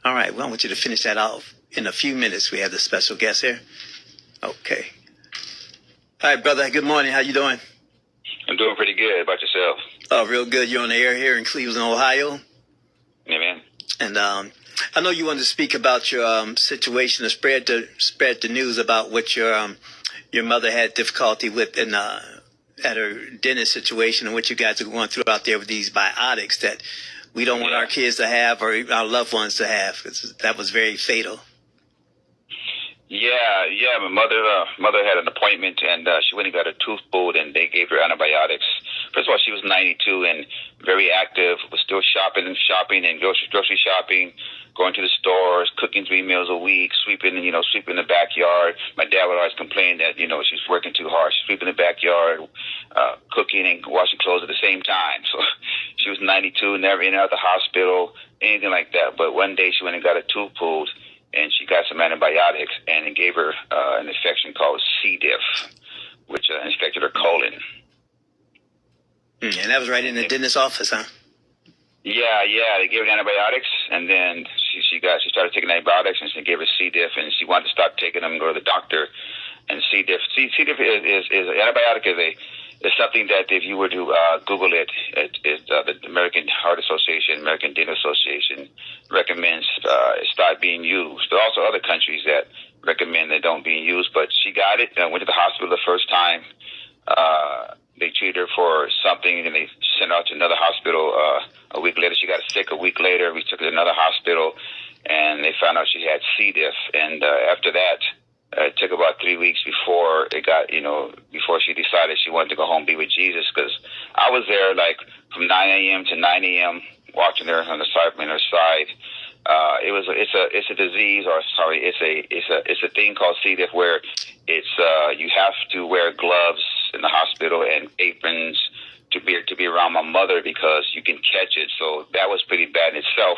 All right. Well, I want you to finish that off in a few minutes. We have the special guest here. Okay. All right, brother. Good morning. How you doing? I'm doing pretty good. How about yourself? Oh, real good. You're on the air here in Cleveland, Ohio. Yeah, man. And I know you wanted to speak about your situation, to spread the news about what your mother had difficulty with in at her dentist situation, and what you guys are going through out there with these biotics that we don't want our kids to have or our loved ones to have, because that was very fatal. Yeah. My mother had an appointment, and she went and got a tooth pulled, and they gave her antibiotics. First of all, she was 92 and very active, was still shopping and grocery shopping, going to the stores, cooking 3 meals a week, sweeping the backyard. My dad would always complain that, she was working too hard, sweeping the backyard, cooking and washing clothes at the same time. So she was 92, never in and out of the hospital, anything like that. But one day she went and got a tooth pulled, and she got some antibiotics, and it gave her an infection called C. diff, which infected her colon. And that was right in the dentist's office, huh? Yeah. They gave her antibiotics, and then she started taking antibiotics, and she gave her C. diff, and she wanted to stop taking them and go to the doctor. And C. diff is antibiotic is something that if you were to Google it, the American Heart Association, American Dental Association recommends it start being used. There are also other countries that recommend they don't being used, but she got it and went to the hospital the first time. They treated her for something, and they sent her out to another hospital a week later. She got sick a week later. We took her to another hospital, and they found out she had C. diff. And after that, it took about 3 weeks before it got, before she decided she wanted to go home and be with Jesus. Because I was there like from 9 a.m. to 9 a.m. watching her on her side. It's a disease, or sorry, it's a thing called C. diff where it's you have to wear gloves in the hospital and aprons to be around my mother because you can catch it. So that was pretty bad in itself,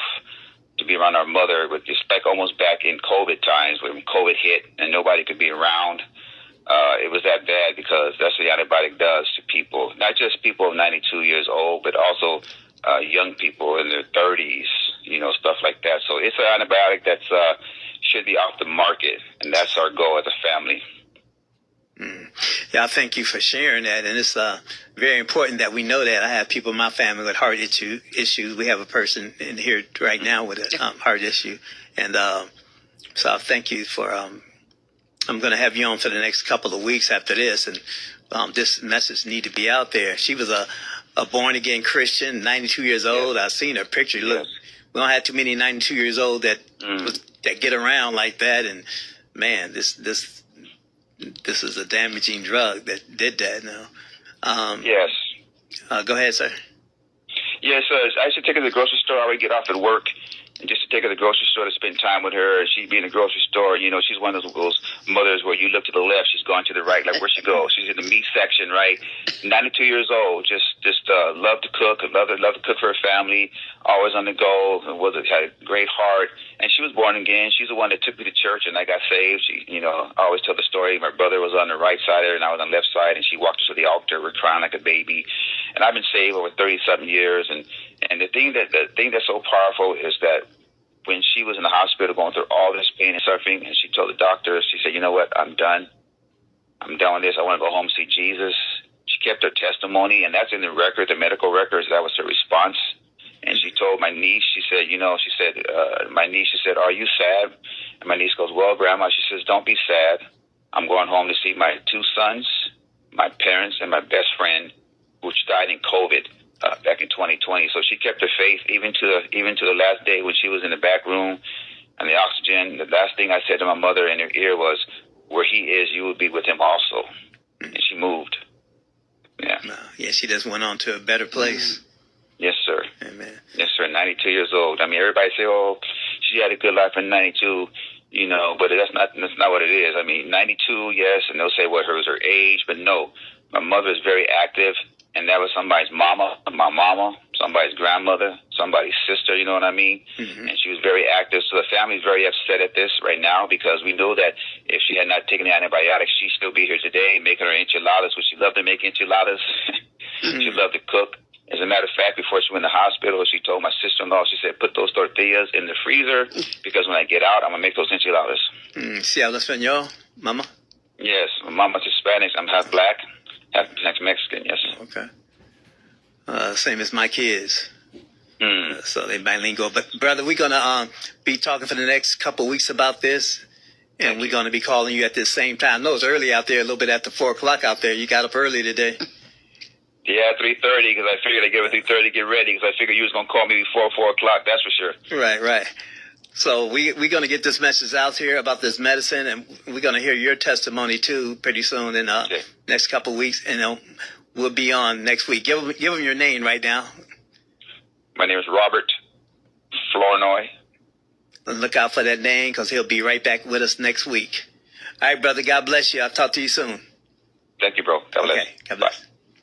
to be around our mother, with just like almost back in COVID times when COVID hit and nobody could be around. It was that bad because that's what the antibiotic does to people, not just people 92 years old, but also young people in their 30s, stuff like that. So it's an antibiotic that should be off the market, and that's our goal as a family. Yeah, I thank you for sharing that, and it's very important that we know that. I have people in my family with heart issues. We have a person in here right now with a heart issue, and so I thank you for. I'm going to have you on for the next couple of weeks after this, and this message need to be out there. She was a born again Christian, 92 years old. I've seen her picture. Look, we don't have too many 92 years old that get around like that, and man, this is a damaging drug that did that now. Yes. Go ahead, sir. Yes, I used to take her to the grocery store. I would get off at work and just to take her to the grocery store to spend time with her. She'd be in the grocery store. She's one of those mothers where you look to the left, she's going to the right. Like, where'd she go? She's in the meat section, right? 92 years old, just loved to cook, loved to cook for her family, always on the go, had a great heart. And she was born again. She's the one that took me to church, and I got saved. I always tell the story. My brother was on the right side of her, and I was on the left side, and she walked us to the altar. We're crying like a baby. And I've been saved over 37 years. And the thing that's so powerful is that when she was in the hospital going through all this pain and suffering, and she told the doctor, she said, "You know what? I'm done. I'm done with this. I want to go home and see Jesus." She kept her testimony, and that's in the record, the medical records. That was her response. And she told my niece, she said, "Are you sad?" And my niece goes, "Well, Grandma," she says, "don't be sad. I'm going home to see my 2 sons, my parents, and my best friend, which died in COVID back in 2020. So she kept her faith even to the last day when she was in the back room and the oxygen. The last thing I said to my mother in her ear was, "Where he is, you will be with him also." And she moved. Yeah. Yeah, she just went on to a better place. Yes, sir. Amen. Yes, sir. 92 years old. I mean, everybody say, "Oh, she had a good life in 92." But that's not what it is. I mean, 92, yes, and they'll say what was her age, but no. My mother is very active, and that was somebody's mama, my mama, somebody's grandmother, somebody's sister, you know what I mean? Mm-hmm. And she was very active. So the family's very upset at this right now because we know that if she had not taken the antibiotics, she'd still be here today making her enchiladas, which she loved to make enchiladas. Mm-hmm. She loved to cook. As a matter of fact, before she went to the hospital, she told my sister-in-law, she said, put those tortillas in the freezer because when I get out, I'm going to make those enchiladas. Si habla español, mama? Yes, my mama's Hispanic. I'm half black, half Mexican, yes. Okay. Same as my kids. Mm. So they bilingual. But, brother, we're going to be talking for the next couple of weeks about this. And we're going to be calling you at the same time. I know it's early out there, a little bit after 4 o'clock out there. You got up early today. Yeah, 3:30, because I figured I'd give it 3:30 to get ready, because I figured you was going to call me before 4 o'clock, that's for sure. Right. So we're going to get this message out here about this medicine, and we're going to hear your testimony, too, pretty soon in next couple of weeks. And we'll be on next week. Give them your name right now. My name is Robert Flournoy. Look out for that name because he'll be right back with us next week. All right, brother. God bless you. I'll talk to you soon. Thank you, bro. God bless. Okay. God bless. Bye.